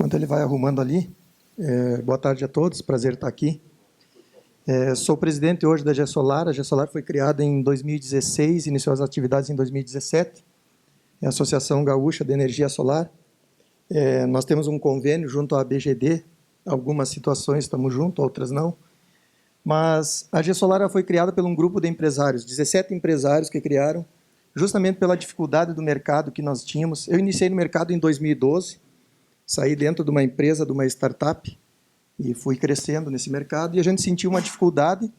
Enquanto ele vai arrumando ali, boa tarde a todos, prazer estar aqui. Sou presidente hoje da GESolar. A GESolar foi criada em 2016, iniciou as atividades em 2017. É a Associação Gaúcha de Energia Solar. Nós temos um convênio junto à BGD, algumas situações estamos juntos, outras não. Mas a GESolar foi criada por um grupo de empresários, 17 empresários que criaram, justamente pela dificuldade do mercado que nós tínhamos. Eu iniciei no mercado em 2012, saí dentro de uma empresa, de uma startup, e fui crescendo nesse mercado, e a gente sentiu uma dificuldade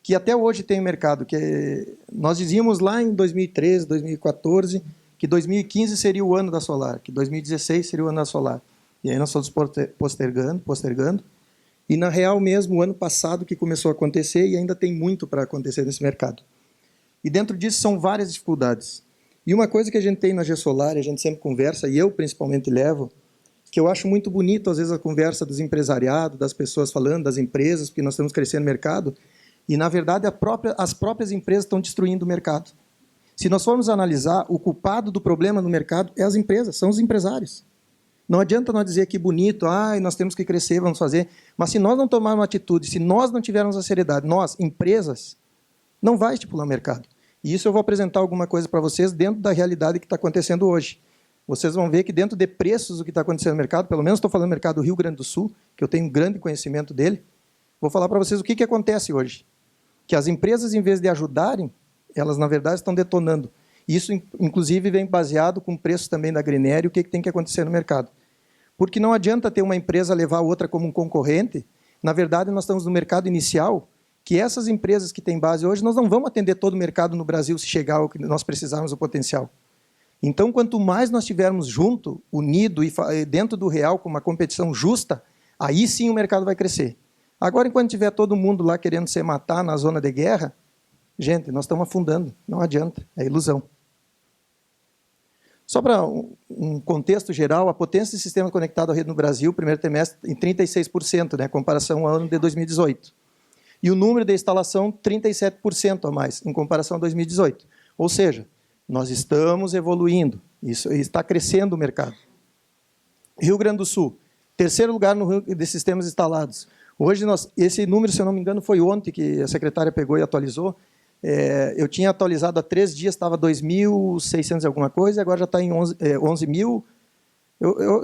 que até hoje tem no mercado, que nós dizíamos lá em 2013, 2014, que 2015 seria o ano da solar, que 2016 seria o ano da solar. E aí nós estamos postergando, e na real mesmo, o ano passado que começou a acontecer, e ainda tem muito para acontecer nesse mercado. E dentro disso são várias dificuldades. E uma coisa que a gente tem na GESolar, a gente sempre conversa, e eu principalmente levo, que eu acho muito bonito, às vezes, a conversa dos empresariados, das pessoas falando, das empresas, porque nós estamos crescendo no mercado, e, na verdade, as próprias empresas estão destruindo o mercado. Se nós formos analisar, o culpado do problema no mercado é as empresas, são os empresários. Não adianta nós dizer que bonito, nós temos que crescer, vamos fazer, mas se nós não tomarmos uma atitude, se nós não tivermos a seriedade, nós, empresas, não vai estipular o mercado. E isso eu vou apresentar alguma coisa para vocês dentro da realidade que está acontecendo hoje. Vocês vão ver que dentro de preços, o que está acontecendo no mercado, pelo menos estou falando do mercado do Rio Grande do Sul, que eu tenho um grande conhecimento dele, vou falar para vocês o que acontece hoje. Que as empresas, em vez de ajudarem, elas, na verdade, estão detonando. Isso, inclusive, vem baseado com preços também da Greener, o que tem que acontecer no mercado. Porque não adianta ter uma empresa levar a outra como um concorrente. Na verdade, nós estamos no mercado inicial, que essas empresas que têm base hoje, nós não vamos atender todo o mercado no Brasil se chegar ao que nós precisarmos do potencial. Então, quanto mais nós estivermos junto, unido e dentro do real, com uma competição justa, aí sim o mercado vai crescer. Agora, enquanto tiver todo mundo lá querendo se matar na zona de guerra, gente, nós estamos afundando, não adianta, é ilusão. Só para um contexto geral, a potência do sistema conectado à rede no Brasil, primeiro trimestre, em 36%, em comparação ao ano de 2018. E o número de instalação, 37% a mais, em comparação a 2018. Ou seja, nós estamos evoluindo, isso está crescendo o mercado. Rio Grande do Sul, terceiro lugar no de sistemas instalados. Hoje, esse número, se eu não me engano, foi ontem que a secretária pegou e atualizou. Eu tinha atualizado há 3 dias, estava 2.600 e alguma coisa, e agora já está em 11 mil.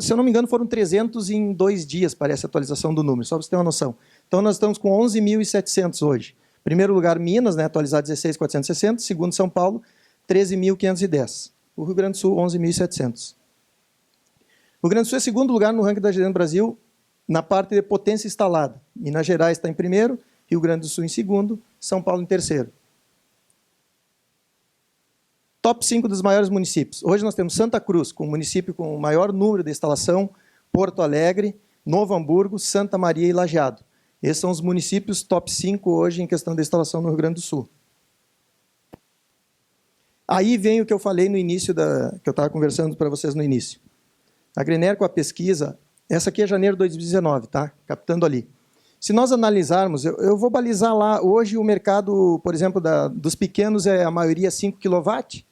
Se eu não me engano, foram 300 em 2 dias, parece a atualização do número, só para você ter uma noção. Então, nós estamos com 11.700 hoje. Primeiro lugar, Minas, atualizado 16.460. Segundo, São Paulo, 13.510. O Rio Grande do Sul, 11.700. O Rio Grande do Sul é segundo lugar no ranking da GE no Brasil, na parte de potência instalada. Minas Gerais está em primeiro, Rio Grande do Sul em segundo, São Paulo em terceiro. Top 5 dos maiores municípios. Hoje nós temos Santa Cruz, com o município com o maior número de instalação, Porto Alegre, Novo Hamburgo, Santa Maria e Lajeado. Esses são os municípios top 5 hoje em questão de instalação no Rio Grande do Sul. Aí vem o que eu falei no início, que eu estava conversando para vocês no início. A Greener, com a pesquisa, essa aqui é janeiro de 2019, tá? Captando ali. Se nós analisarmos, eu vou balizar lá, hoje o mercado, por exemplo, dos pequenos, a maioria 5 kW,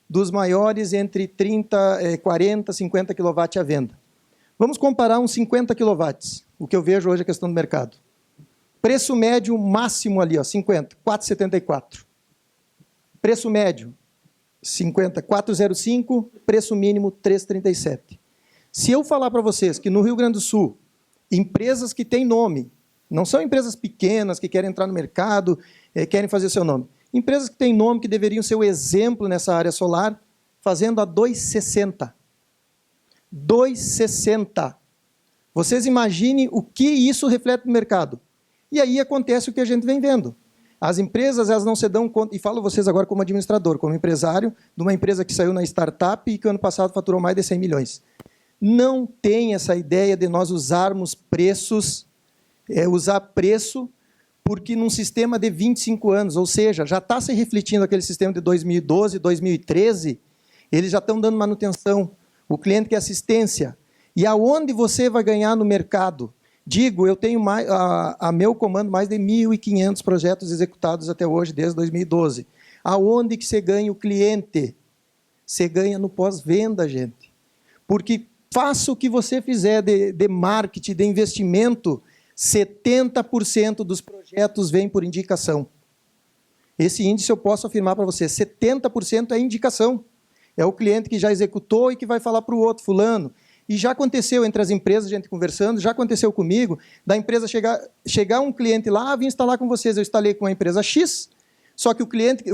dos maiores entre 40, 50 kW à venda. Vamos comparar uns 50 kW, o que eu vejo hoje é a questão do mercado. Preço médio máximo ali, 50, 4,74. Preço médio, 50, 4,05, preço mínimo 3,37. Se eu falar para vocês que no Rio Grande do Sul, empresas que têm nome, não são empresas pequenas que querem entrar no mercado, querem fazer seu nome. Empresas que têm nome, que deveriam ser o exemplo nessa área solar, fazendo a 2,60. 2,60. Vocês imaginem o que isso reflete no mercado. E aí acontece o que a gente vem vendo. As empresas, elas não se dão conta, e falo vocês agora como administrador, como empresário de uma empresa que saiu na startup e que ano passado faturou mais de 100 milhões. Não tem essa ideia de nós usarmos preços, usar preço, porque num sistema de 25 anos, ou seja, já está se refletindo aquele sistema de 2012, 2013, eles já estão dando manutenção, o cliente quer assistência. E aonde você vai ganhar no mercado? Digo, eu tenho a meu comando mais de 1.500 projetos executados até hoje, desde 2012. Aonde que você ganha o cliente? Você ganha no pós-venda, gente. Porque Faça o que você fizer de marketing, de investimento, 70% dos projetos vêm por indicação. Esse índice eu posso afirmar para você, 70% é indicação. É o cliente que já executou e que vai falar para o outro, fulano. E já aconteceu entre as empresas, a gente conversando, já aconteceu comigo, da empresa chegar um cliente lá, vim instalar com vocês, eu instalei com a empresa X, só que o cliente que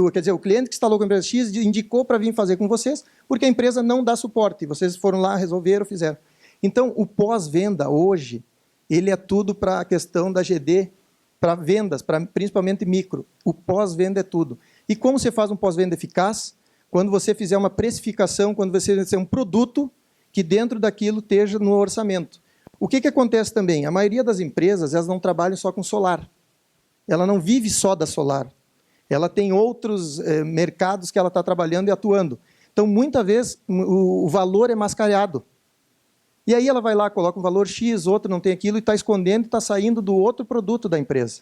instalou com a empresa X indicou para vir fazer com vocês, porque a empresa não dá suporte, vocês foram lá, resolveram, fizeram. Então, o pós-venda hoje, ele é tudo para a questão da GD, para vendas, principalmente micro. O pós-venda é tudo. E como você faz um pós-venda eficaz? Quando você fizer uma precificação, quando você fizer um produto que dentro daquilo esteja no orçamento. O que acontece também? A maioria das empresas, elas não trabalham só com solar. Ela não vive só da solar. Ela tem outros mercados que ela está trabalhando e atuando. Então, muitas vezes, o valor é mascarado. E aí ela vai lá, coloca um valor X, outro não tem aquilo, e está escondendo e está saindo do outro produto da empresa.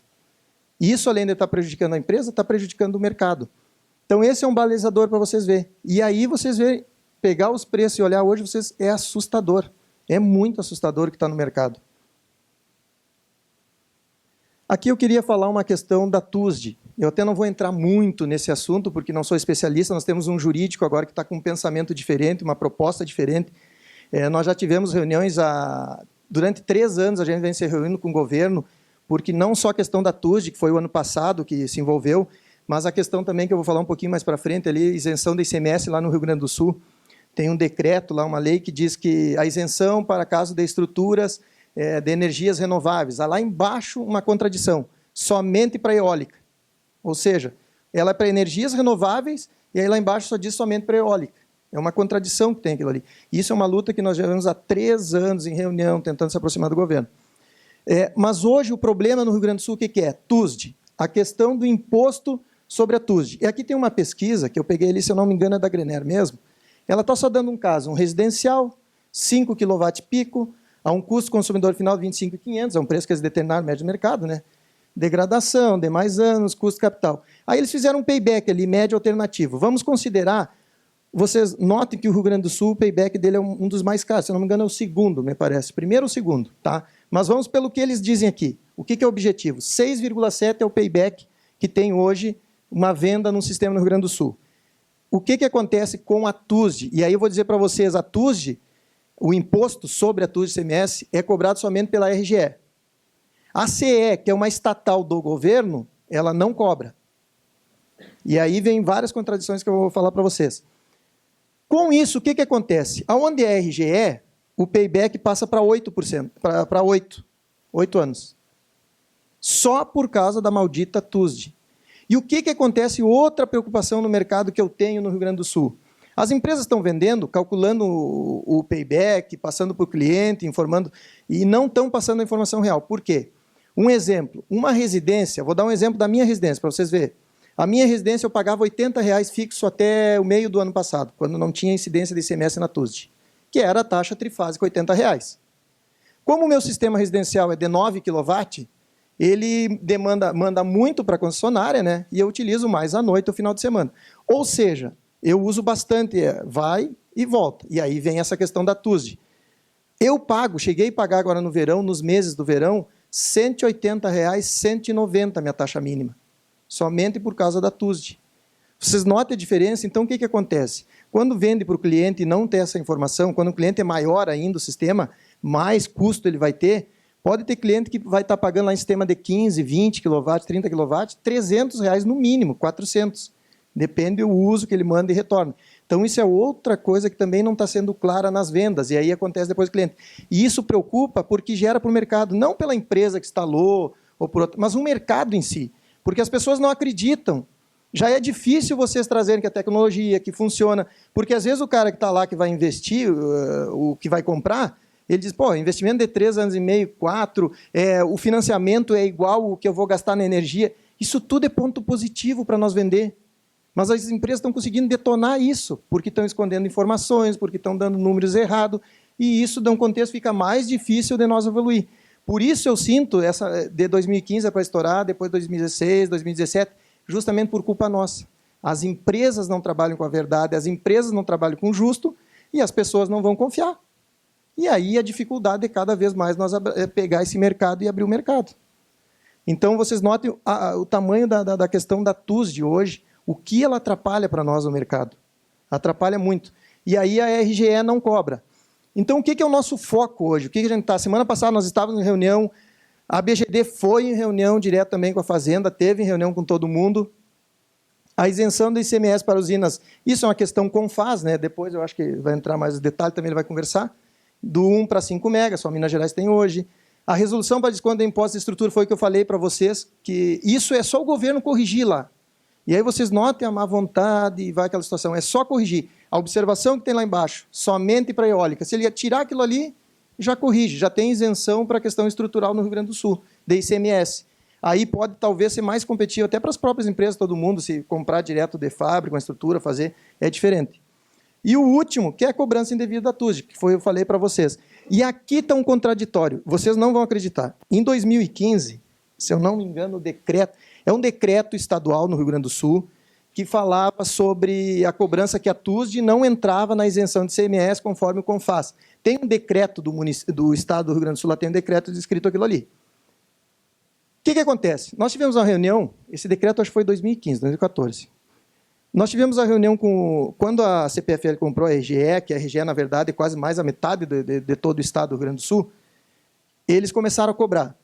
E isso, além de estar prejudicando a empresa, está prejudicando o mercado. Então, esse é um balizador para vocês verem. E aí vocês verem, pegar os preços e olhar hoje, é assustador. É muito assustador o que está no mercado. Aqui eu queria falar uma questão da TUSD. Eu até não vou entrar muito nesse assunto, porque não sou especialista, nós temos um jurídico agora que está com um pensamento diferente, uma proposta diferente. Nós já tivemos reuniões, durante 3 anos a gente vem se reunindo com o governo, porque não só a questão da TUSD, que foi o ano passado que se envolveu, mas a questão também que eu vou falar um pouquinho mais para frente, ali, isenção do ICMS lá no Rio Grande do Sul. Tem um decreto lá, uma lei que diz que a isenção para caso de estruturas de energias renováveis. Há lá embaixo uma contradição, somente para eólica. Ou seja, ela é para energias renováveis e aí lá embaixo só diz somente para eólica. É uma contradição que tem aquilo ali. Isso é uma luta que nós já vemos há 3 anos em reunião, tentando se aproximar do governo. Mas hoje o problema no Rio Grande do Sul, o que é? TUSD. A questão do imposto sobre a TUSD. E aqui tem uma pesquisa, que eu peguei ali, se eu não me engano, é da Grener mesmo. Ela está só dando um caso, um residencial, 5 kW pico, a um custo consumidor final de 25.500, é um preço que eles determinaram médio do mercado, né? Degradação, demais anos, custo capital. Aí eles fizeram um payback ali, médio alternativo. Vamos considerar, vocês notem que o Rio Grande do Sul, o payback dele é um dos mais caros, se eu não me engano é o segundo, me parece. Primeiro ou segundo, tá? Mas vamos pelo que eles dizem aqui. O que é o objetivo? 6,7 é o payback que tem hoje uma venda num sistema no Rio Grande do Sul. O que acontece com a TUSD? E aí eu vou dizer para vocês, a TUSD, o imposto sobre a TUSD CMS é cobrado somente pela RGE. A CE, que é uma estatal do governo, ela não cobra. E aí vem várias contradições que eu vou falar para vocês. Com isso, o que acontece? Aonde é RGE, o payback passa para 8%, para 8 anos. Só por causa da maldita TUSD. E o que acontece? Outra preocupação no mercado que eu tenho no Rio Grande do Sul. As empresas estão vendendo, calculando o payback, passando para o cliente, informando, e não estão passando a informação real. Por quê? Um exemplo, uma residência, vou dar um exemplo da minha residência, para vocês verem. A minha residência eu pagava R$80 fixo até o meio do ano passado, quando não tinha incidência de ICMS na TUSD, que era a taxa trifásica, R$80. Como o meu sistema residencial é de 9 kW, ele manda muito para a concessionária, né? E eu utilizo mais à noite ou final de semana. Ou seja, eu uso bastante, vai e volta. E aí vem essa questão da TUSD. Eu cheguei a pagar agora no verão, nos meses do verão, R$180, R$190 minha taxa mínima. Somente por causa da TUSD. Vocês notam a diferença? Então, o que acontece? Quando vende para o cliente e não tem essa informação, quando o cliente é maior ainda o sistema, mais custo ele vai ter. Pode ter cliente que vai estar pagando lá em sistema de 15, 20 kW, 30 kW, R$300 no mínimo, 400. Depende do uso que ele manda e retorna. Então, isso é outra coisa que também não está sendo clara nas vendas, e aí acontece depois do cliente. E isso preocupa porque gera para o mercado, não pela empresa que instalou, ou por outra, mas o mercado em si. Porque as pessoas não acreditam. Já é difícil vocês trazerem que a tecnologia, que funciona, porque às vezes o cara que está lá, que vai investir, o que vai comprar, ele diz, pô, investimento de 3 anos e meio, 4, o financiamento é igual o que eu vou gastar na energia. Isso tudo é ponto positivo para nós vender. Mas as empresas estão conseguindo detonar isso, porque estão escondendo informações, porque estão dando números errados, e isso, de um contexto, fica mais difícil de nós evoluir. Por isso eu sinto, essa de 2015 é para estourar, depois 2016, 2017, justamente por culpa nossa. As empresas não trabalham com a verdade, as empresas não trabalham com o justo, e as pessoas não vão confiar. E aí a dificuldade é cada vez mais nós pegar esse mercado e abrir o mercado. Então, vocês notem o tamanho da questão da TUSD hoje, o que ela atrapalha para nós no mercado. Atrapalha muito. E aí a RGE não cobra. Então, o que é o nosso foco hoje? O que a gente está? Semana passada nós estávamos em reunião, a BGD foi em reunião direto também com a Fazenda, teve em reunião com todo mundo. A isenção do ICMS para usinas, isso é uma questão com FAS, né? Depois eu acho que vai entrar mais detalhe, também ele vai conversar. Do 1 para 5 megas, só Minas Gerais tem hoje. A resolução para desconto do imposto de estrutura foi o que eu falei para vocês, que isso é só o governo corrigir lá. E aí vocês notem a má vontade e vai aquela situação, é só corrigir. A observação que tem lá embaixo, somente para a eólica. Se ele tirar aquilo ali, já corrige, já tem isenção para a questão estrutural no Rio Grande do Sul, de ICMS. Aí pode talvez ser mais competitivo até para as próprias empresas, todo mundo, se comprar direto de fábrica, uma estrutura, fazer, é diferente. E o último, que é a cobrança indevida da TUSD, que foi eu falei para vocês. E aqui está um contraditório, vocês não vão acreditar. Em 2015, se eu não me engano, o decreto, é um decreto estadual no Rio Grande do Sul, que falava sobre a cobrança que a TUSD não entrava na isenção de ICMS conforme o CONFAS. Tem um decreto do Estado do Rio Grande do Sul, lá tem um decreto descrito aquilo ali. O que acontece? Nós tivemos uma reunião, esse decreto acho que foi em 2015, 2014. Nós tivemos a reunião quando a CPFL comprou a RGE, que a RGE, na verdade, é quase mais a metade de todo o Estado do Rio Grande do Sul, eles começaram a cobrar.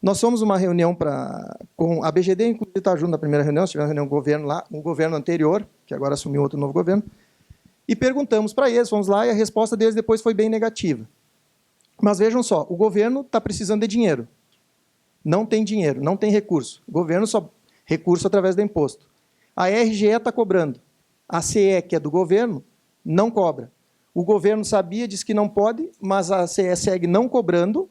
Nós fomos uma reunião com a BGD, inclusive está junto na primeira reunião, tivemos uma reunião com o governo lá, um governo anterior, que agora assumiu outro novo governo, e perguntamos para eles, fomos lá, e a resposta deles depois foi bem negativa. Mas vejam só, o governo está precisando de dinheiro. Não tem dinheiro, não tem recurso. O governo só recurso através do imposto. A RGE está cobrando. A CE, que é do governo, não cobra. O governo sabia, disse que não pode, mas a CE segue não cobrando.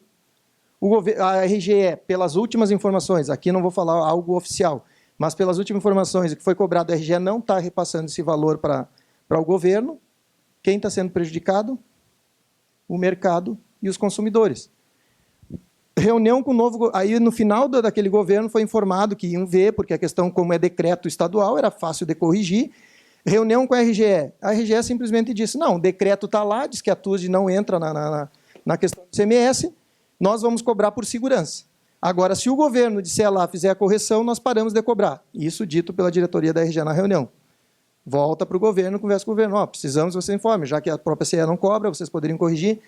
A RGE, pelas últimas informações, aqui não vou falar algo oficial, mas pelas últimas informações, o que foi cobrado, a RGE não está repassando esse valor para o governo. Quem está sendo prejudicado? O mercado e os consumidores. Reunião com o novo... Aí, no final daquele governo, foi informado que iam ver, porque a questão, como é decreto estadual, era fácil de corrigir. Reunião com a RGE. A RGE simplesmente disse, não, o decreto está lá, diz que a TUSD não entra na questão do ICMS, nós vamos cobrar por segurança. Agora, se o governo disser lá, fizer a correção, nós paramos de cobrar. Isso dito pela diretoria da RGE na reunião. Volta para o governo, conversa com o governo. Precisamos que você informe, já que a própria CE não cobra, vocês poderiam corrigir.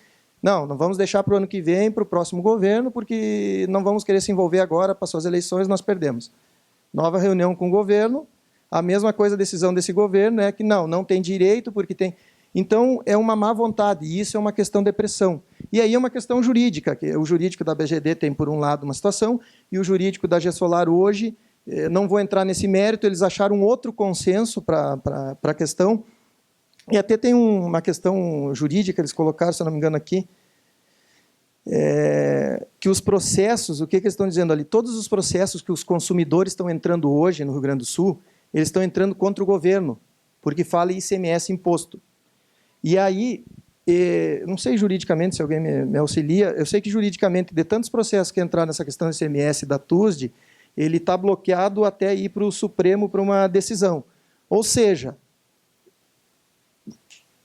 Não vamos deixar para o ano que vem, para o próximo governo, porque não vamos querer se envolver agora, passou as eleições, nós perdemos. Nova reunião com o governo, a mesma coisa, a decisão desse governo é que não tem direito, porque tem... Então, é uma má vontade, e isso é uma questão de pressão. E aí é uma questão jurídica, que o jurídico da BGD tem, por um lado, uma situação, e o jurídico da GESolar hoje, não vou entrar nesse mérito, eles acharam um outro consenso para a questão, e até tem uma questão jurídica, eles colocaram, se eu não me engano, aqui, que os processos, o que eles estão dizendo ali? Todos os processos que os consumidores estão entrando hoje no Rio Grande do Sul, eles estão entrando contra o governo, porque fala ICMS imposto. E aí, não sei juridicamente se alguém me auxilia, eu sei que juridicamente, de tantos processos que entraram nessa questão do ICMS da TUSD, ele está bloqueado até ir para o Supremo para uma decisão. Ou seja,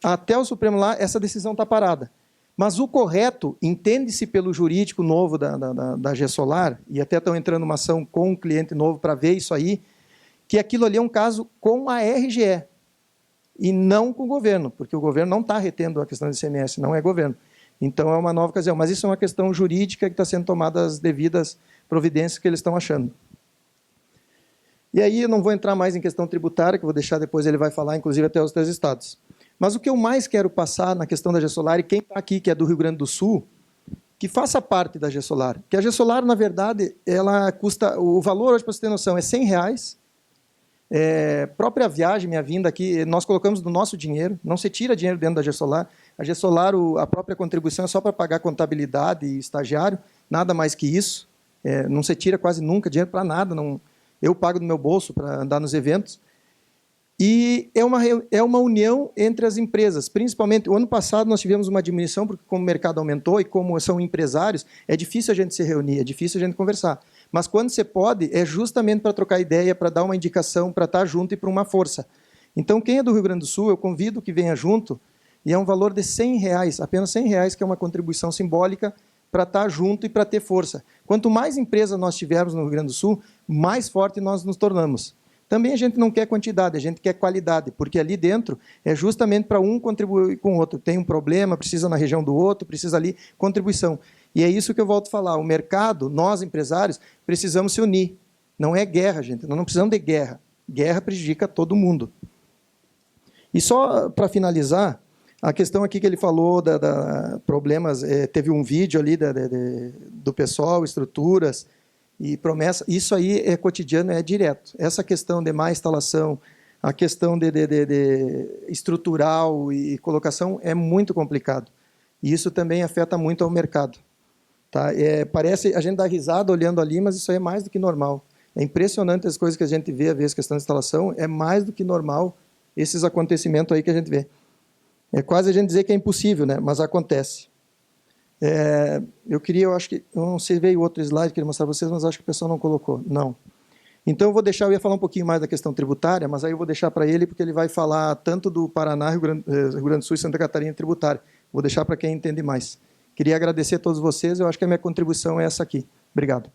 até o Supremo lá, essa decisão está parada. Mas o correto, entende-se pelo jurídico novo da GESolar, e até estão entrando uma ação com um cliente novo para ver isso aí, que aquilo ali é um caso com a RGE, e não com o governo, porque o governo não está retendo a questão do ICMS, não é governo. Então, é uma nova ocasião. Mas isso é uma questão jurídica que está sendo tomada as devidas providências que eles estão achando. E aí, eu não vou entrar mais em questão tributária, que eu vou deixar depois, ele vai falar, inclusive, até os 3 estados. Mas o que eu mais quero passar na questão da GESolar, e quem está aqui, que é do Rio Grande do Sul, que faça parte da GESolar. Que a GESolar, na verdade, ela custa... O valor, hoje, para você ter noção, é R$100. Própria viagem, minha vinda aqui, nós colocamos do nosso dinheiro, não se tira dinheiro dentro da GESolar. A GESolar, a própria contribuição é só para pagar contabilidade e estagiário, nada mais que isso. Não se tira quase nunca dinheiro para nada, eu pago do meu bolso para andar nos eventos. E é uma união entre as empresas, principalmente, o ano passado nós tivemos uma diminuição, porque como o mercado aumentou e como são empresários, é difícil a gente se reunir, é difícil a gente conversar. Mas quando você pode, é justamente para trocar ideia, para dar uma indicação, para estar junto e para uma força. Então, quem é do Rio Grande do Sul, eu convido que venha junto, E é um valor de R$100, apenas R$100, que é uma contribuição simbólica para estar junto e para ter força. Quanto mais empresas nós tivermos no Rio Grande do Sul, mais forte nós nos tornamos. Também a gente não quer quantidade, a gente quer qualidade, porque ali dentro é justamente para um contribuir com o outro. Tem um problema, precisa na região do outro, precisa ali, contribuição. E é isso que eu volto a falar, o mercado, nós empresários, precisamos se unir. Não é guerra, gente, nós não precisamos de guerra. Guerra prejudica todo mundo. E só para finalizar, a questão aqui que ele falou da problemas, teve um vídeo ali do pessoal, estruturas e promessa, isso aí é cotidiano, é direto. Essa questão de má instalação, a questão de estrutural e colocação é muito complicado. E isso também afeta muito ao mercado. Tá? Parece, a gente dá risada olhando ali, mas isso aí é mais do que normal. É impressionante as coisas que a gente vê, às vezes, questão de instalação, é mais do que normal esses acontecimentos aí que a gente vê. É quase a gente dizer que é impossível, né? Mas acontece. Eu acho que, eu não sei, veio outro slide que eu queria mostrar para vocês, mas acho que o pessoal não colocou. Não. Então, eu ia falar um pouquinho mais da questão tributária, mas aí eu vou deixar para ele, porque ele vai falar tanto do Paraná, Rio Grande do Sul e Santa Catarina tributária. Vou deixar para quem entende mais. Queria agradecer a todos vocês, eu acho que a minha contribuição é essa aqui. Obrigado.